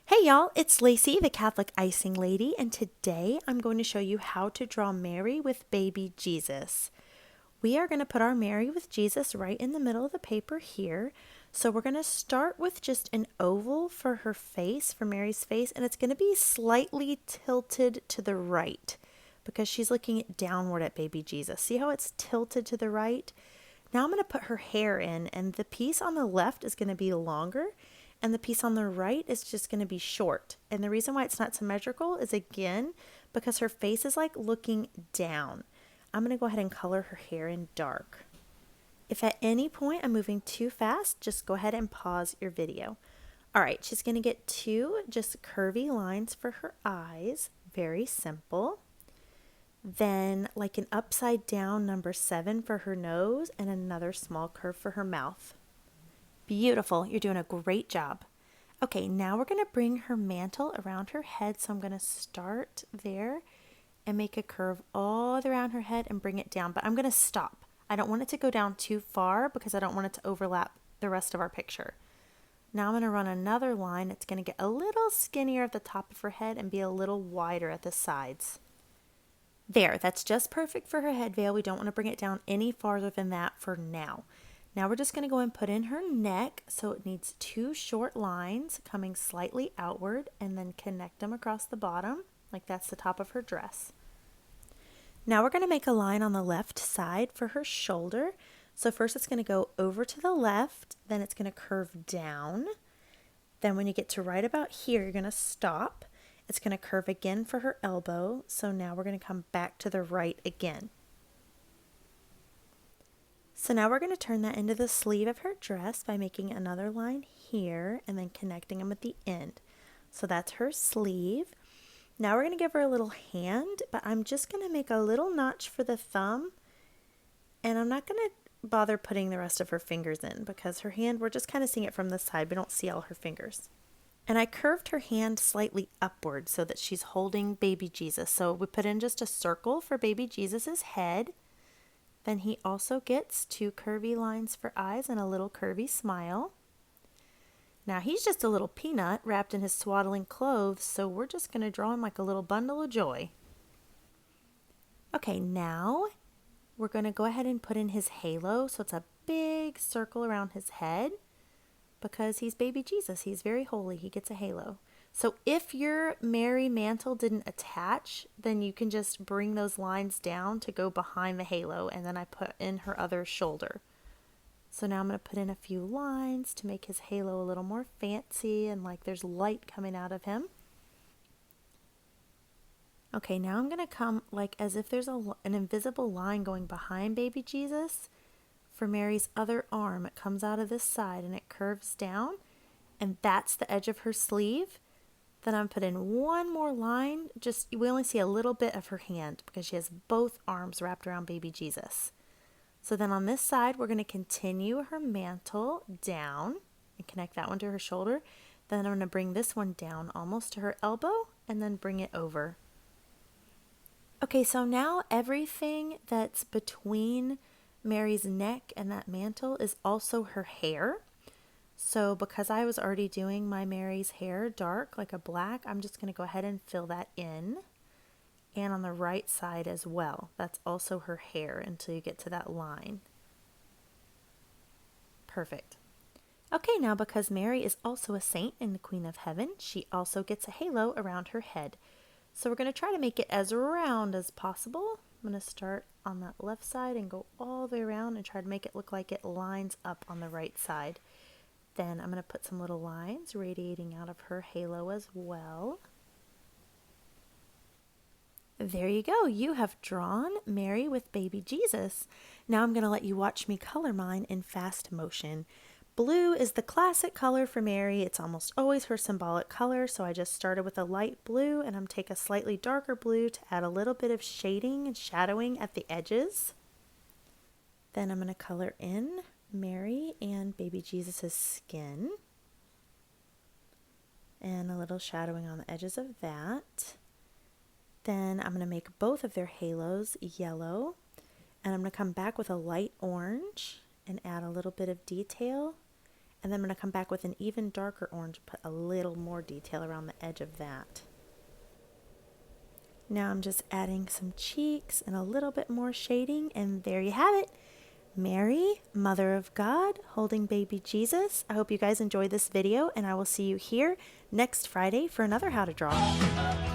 Hey y'all, it's Lacey, the Catholic Icing Lady, and today I'm going to show you how to draw Mary with baby Jesus. We are going to put our Mary with Jesus right in the middle of the paper here. So we're going to start with just an oval for her face, for Mary's face, and it's going to be slightly tilted to the right because she's looking downward at baby Jesus. See how it's tilted to the right? Now I'm going to put her hair in, and the piece on the left is going to be longer and the piece on the right is just going to be short. And the reason why it's not symmetrical is, again, because her face is like looking down. I'm going to go ahead and color her hair in dark. If at any point I'm moving too fast, just go ahead and pause your video. All right, she's going to get two just curvy lines for her eyes. Very simple. Then like an upside down number 7 for her nose and another small curve for her mouth. Beautiful. You're doing a great job. Okay, now we're going to bring her mantle around her head. So I'm going to start there and make a curve all around her head and bring it down. But I'm going to stop. I don't want it to go down too far because I don't want it to overlap the rest of our picture. Now I'm going to run another line. It's going to get a little skinnier at the top of her head and be a little wider at the sides. There, that's just perfect for her head veil. We don't want to bring it down any farther than that for now. Now we're just going to go and put in her neck, so it needs two short lines coming slightly outward and then connect them across the bottom, like that's the top of her dress. Now we're going to make a line on the left side for her shoulder. So first it's going to go over to the left, then it's going to curve down. Then when you get to right about here, you're going to stop. It's going to curve again for her elbow, so now we're going to come back to the right again. So now we're going to turn that into the sleeve of her dress by making another line here and then connecting them at the end. So that's her sleeve. Now we're going to give her a little hand, but I'm just going to make a little notch for the thumb, and I'm not going to bother putting the rest of her fingers in because her hand, we're just kind of seeing it from the side. We don't see all her fingers. And I curved her hand slightly upward so that she's holding baby Jesus. So we put in just a circle for baby Jesus's head. Then he also gets two curvy lines for eyes and a little curvy smile. Now he's just a little peanut wrapped in his swaddling clothes, so we're just going to draw him like a little bundle of joy. Okay, now we're going to go ahead and put in his halo, so it's a big circle around his head because he's baby Jesus. He's very holy. He gets a halo. So if your Mary mantle didn't attach, then you can just bring those lines down to go behind the halo, and then I put in her other shoulder. So now I'm going to put in a few lines to make his halo a little more fancy and like there's light coming out of him. Okay, now I'm going to come like as if there's an invisible line going behind baby Jesus. For Mary's other arm, it comes out of this side and it curves down, and that's the edge of her sleeve. Then I'm put in one more line. We only see a little bit of her hand because she has both arms wrapped around baby Jesus. So then on this side, we're going to continue her mantle down and connect that one to her shoulder. Then I'm going to bring this one down almost to her elbow and then bring it over. Okay, so now everything that's between Mary's neck and that mantle is also her hair. So because I was already doing my Mary's hair dark, like a black, I'm just going to go ahead and fill that in. And on the right side as well. That's also her hair until you get to that line. Perfect. Okay, now because Mary is also a saint and the Queen of Heaven, she also gets a halo around her head. So we're going to try to make it as round as possible. I'm going to start on that left side and go all the way around and try to make it look like it lines up on the right side. Then I'm going to put some little lines radiating out of her halo as well. There you go. You have drawn Mary with baby Jesus. Now I'm going to let you watch me color mine in fast motion. Blue is the classic color for Mary. It's almost always her symbolic color, so I just started with a light blue, and I'm taking a slightly darker blue to add a little bit of shading and shadowing at the edges. Then I'm going to color in Mary and baby Jesus' skin. And a little shadowing on the edges of that. Then I'm going to make both of their halos yellow. And I'm going to come back with a light orange and add a little bit of detail. And then I'm going to come back with an even darker orange and put a little more detail around the edge of that. Now I'm just adding some cheeks and a little bit more shading, and there you have it. Mary, Mother of God, holding baby Jesus. I hope you guys enjoyed this video, and I will see you here next Friday for another How to Draw.